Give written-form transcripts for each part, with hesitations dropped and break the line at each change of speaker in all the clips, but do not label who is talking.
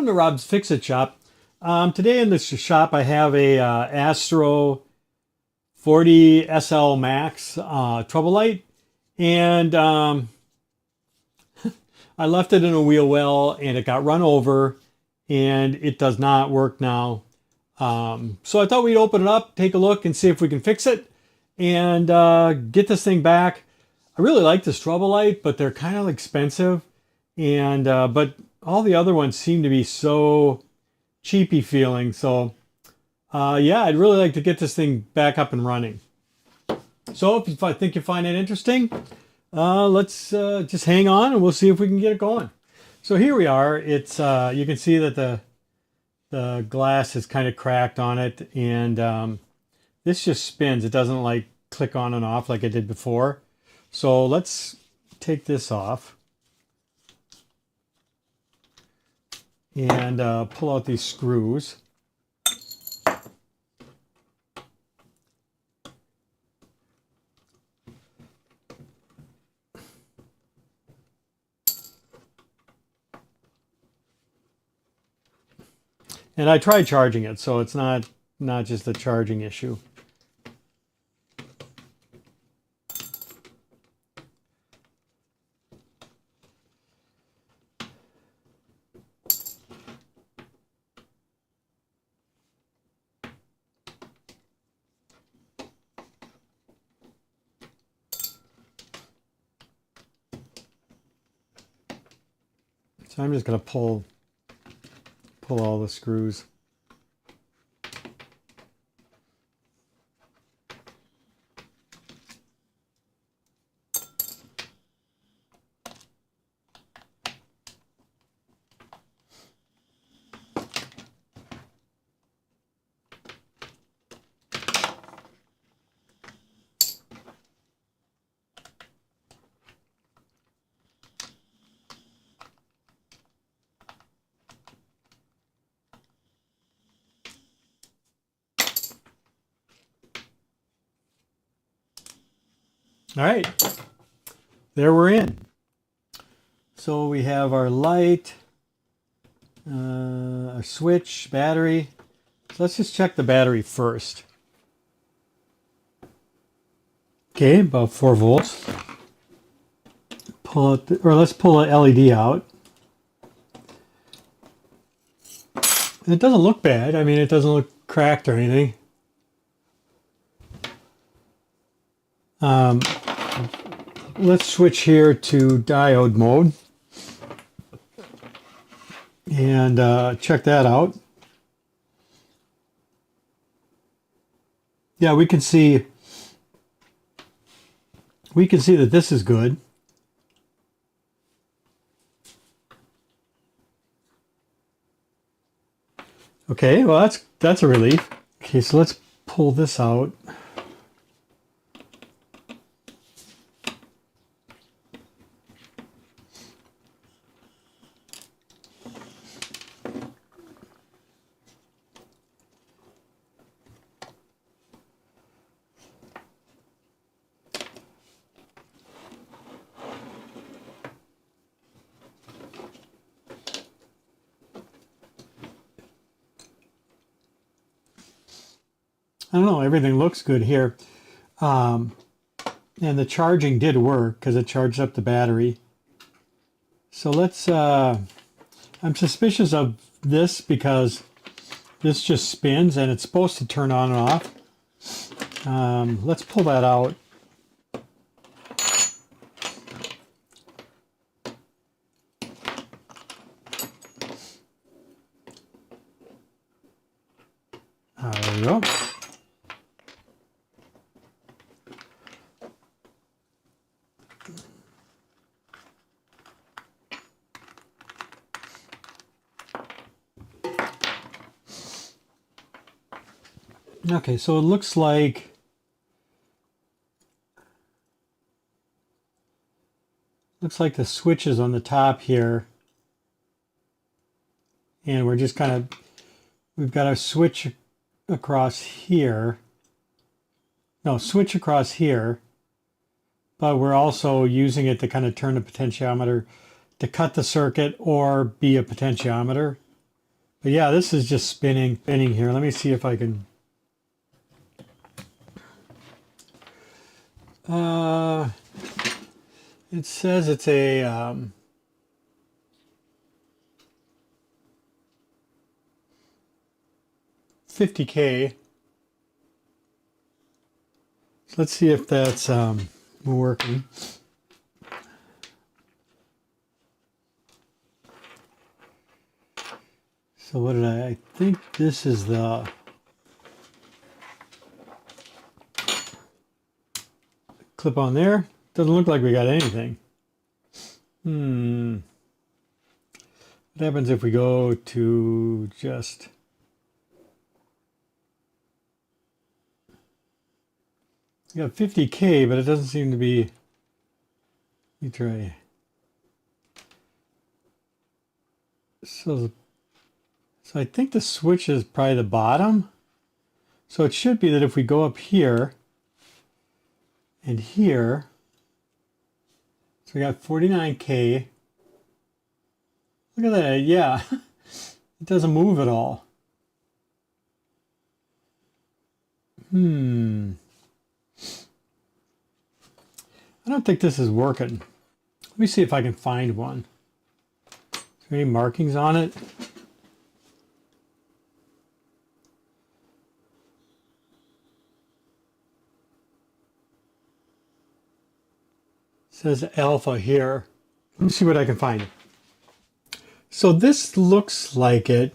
to Rob's Fix-It Shop. Today in this shop I have a Astro 40 SL Max trouble light, and I left it in a wheel well and it got run over and it does not work now. So I thought we'd open it up, take a look and see if we can fix it and get this thing back. I really like this trouble light, but they're kind of expensive, and but all the other ones seem to be so cheapy feeling. So yeah, I'd really like to get this thing back up and running. So if I think you find it interesting, let's just hang on and we'll see if we can get it going. So here we are. It's you can see that the glass is kind of cracked on it, and this just spins. It doesn't like click on and off like it did before. So let's take this off and pull out these screws. And I tried charging it, so it's not just a charging issue. So I'm just going to pull all the screws. All right, there we're in. So we have our light, our switch, battery. So let's just check the battery first. Okay, about 4 volts. Pull it, or let's pull an LED out. It doesn't look bad. I mean, it doesn't look cracked or anything. Let's switch here to diode mode and check that out. Yeah, we can see that this is good. Okay, well that's a relief. Okay, so let's pull this out. I don't know, everything looks good here. And the charging did work because it charged up the battery. So let's, I'm suspicious of this because this just spins and it's supposed to turn on and off. Let's pull that out. There we go. Okay, so it looks like the switch is on the top here, and we're just kind of, we've got our switch across here. No, switch across here, but we're also using it to kind of turn the potentiometer to cut the circuit or be a potentiometer. But yeah, this is just spinning here. Let me see if I can. It says it's a 50K. So let's see if that's working. So what did I think this is the clip on there. Doesn't look like we got anything. What happens if we go to just we got 50K, but it doesn't seem to be. Let me try. So I think the switch is probably the bottom. So it should be that if we go up here and here, so we got 49K. Look at that, yeah. It doesn't move at all. I don't think this is working. Let me see if I can find one. Is there any markings on it? It says alpha here. Let me see what I can find. So this looks like it.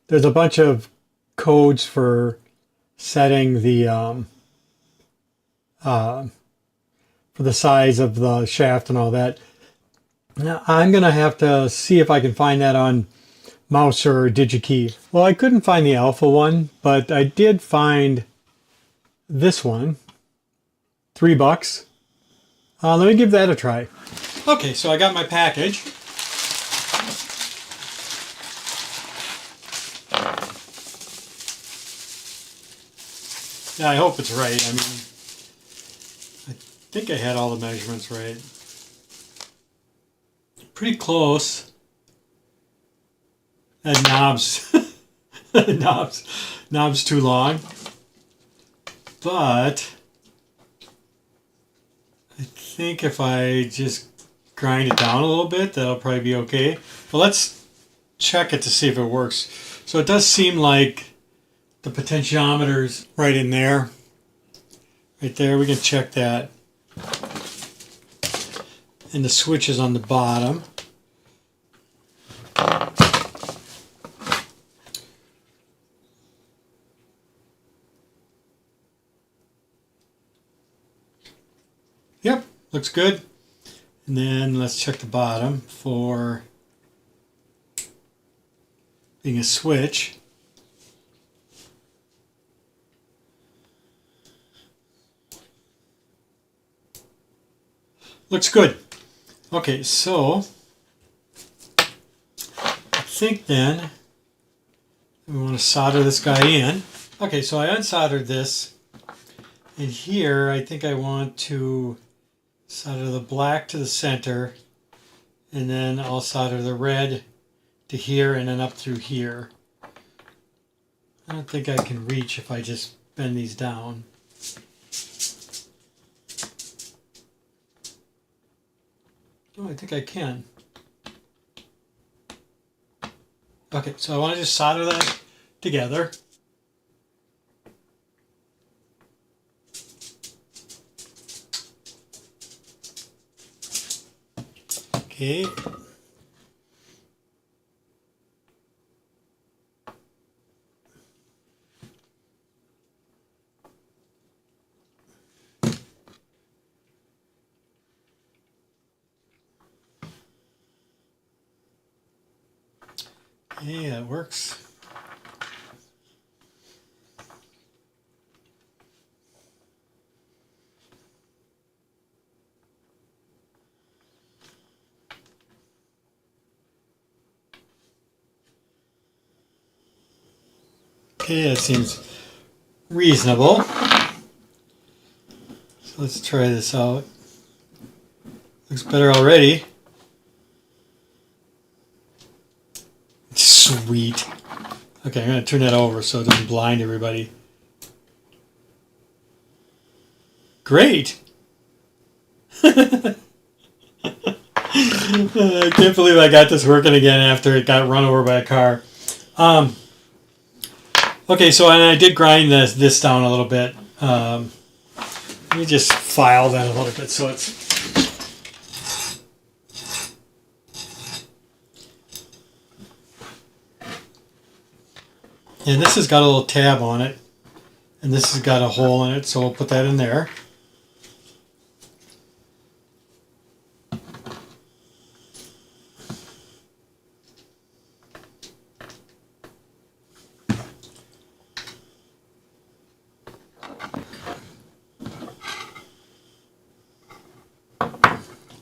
There's a bunch of codes for setting the for the size of the shaft and all that. Now I'm gonna have to see if I can find that on mouse or DigiKey. Well, I couldn't find the alpha one, but I did find this one. $3. Let me give that a try. Okay, so I got my package. Yeah, I hope it's right. I mean, I think I had all the measurements right. Pretty close. That knob's too long. But I think if I just grind it down a little bit, that'll probably be okay. But let's check it to see if it works. So it does seem like the potentiometer's right in there. Right there, we can check that. And the switch is on the bottom. Yep, looks good. And then let's check the bottom for being a switch. Looks good. Okay, so I think then we want to solder this guy in. Okay, so I unsoldered this, and here I think I want to solder the black to the center, and then I'll solder the red to here and then up through here. I don't think I can reach if I just bend these down. Oh, I think I can. Okay, so I want to just solder that together. Okay. Okay, that works. Okay, that seems reasonable. So let's try this out. Looks better already. Sweet. Okay, I'm going to turn that over so it doesn't blind everybody. Great. I can't believe I got this working again after it got run over by a car. Okay, so and I did grind this down a little bit. Let me just file that a little bit so it's... And this has got a little tab on it. And this has got a hole in it, so we'll put that in there.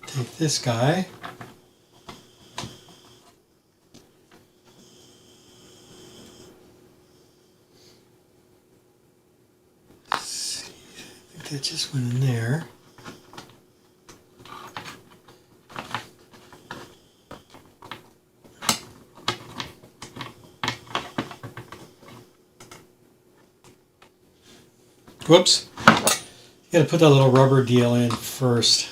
Take this guy. Let's see, I think that just went in there. Whoops. You gotta put that little rubber deal in first.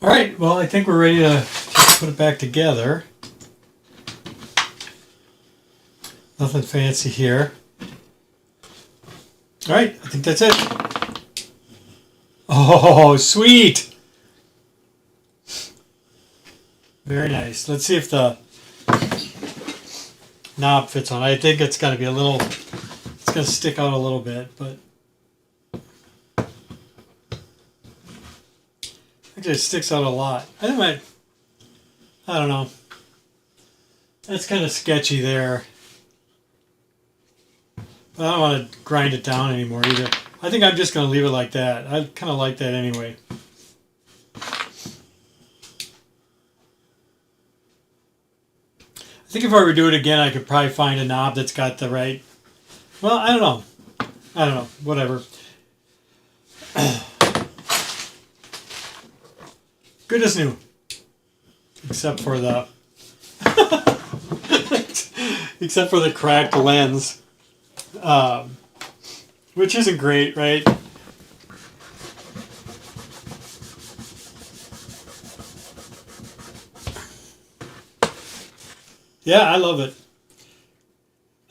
All right, well, I think we're ready to just put it back together. Nothing fancy here. All right, I think that's it. Oh, sweet. Very nice. Let's see if the knob fits on. I think it's going to be a little, it's going to stick out a little bit, but actually it sticks out a lot. I don't know. That's kind of sketchy there. But I don't want to grind it down anymore either. I think I'm just going to leave it like that. I kind of like that anyway. I think if I were to do it again, I could probably find a knob that's got the right... Well, I don't know. Whatever. Good as new. Except for the... except for the cracked lens. Which isn't great, right? Yeah, I love it.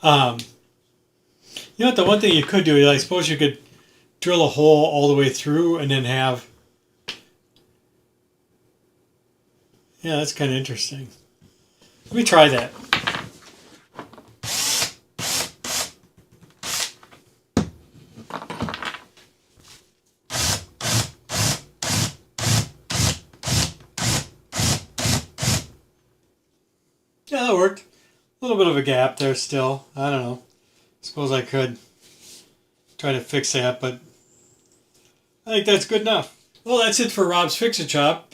You know what? The one thing you could do is, I suppose you could drill a hole all the way through and then have... Yeah, that's kind of interesting. Let me try that. Yeah, that worked. A little bit of a gap there still. I don't know. Suppose I could try to fix that, but I think that's good enough. Well, that's it for Rob's Fix-A-Chop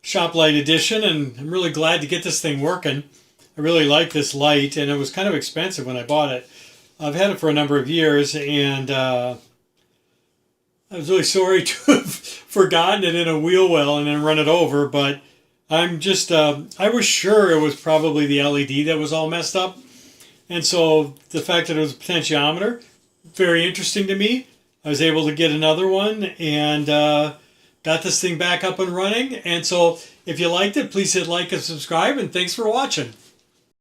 Shop Light Edition, and I'm really glad to get this thing working. I really like this light, and it was kind of expensive when I bought it. I've had it for a number of years, and I was really sorry to have forgotten it in a wheel well and then run it over, but I'm just, I was sure it was probably the LED that was all messed up. And so the fact that it was a potentiometer, very interesting to me. I was able to get another one and got this thing back up and running. And so if you liked it, please hit like and subscribe, and thanks for watching.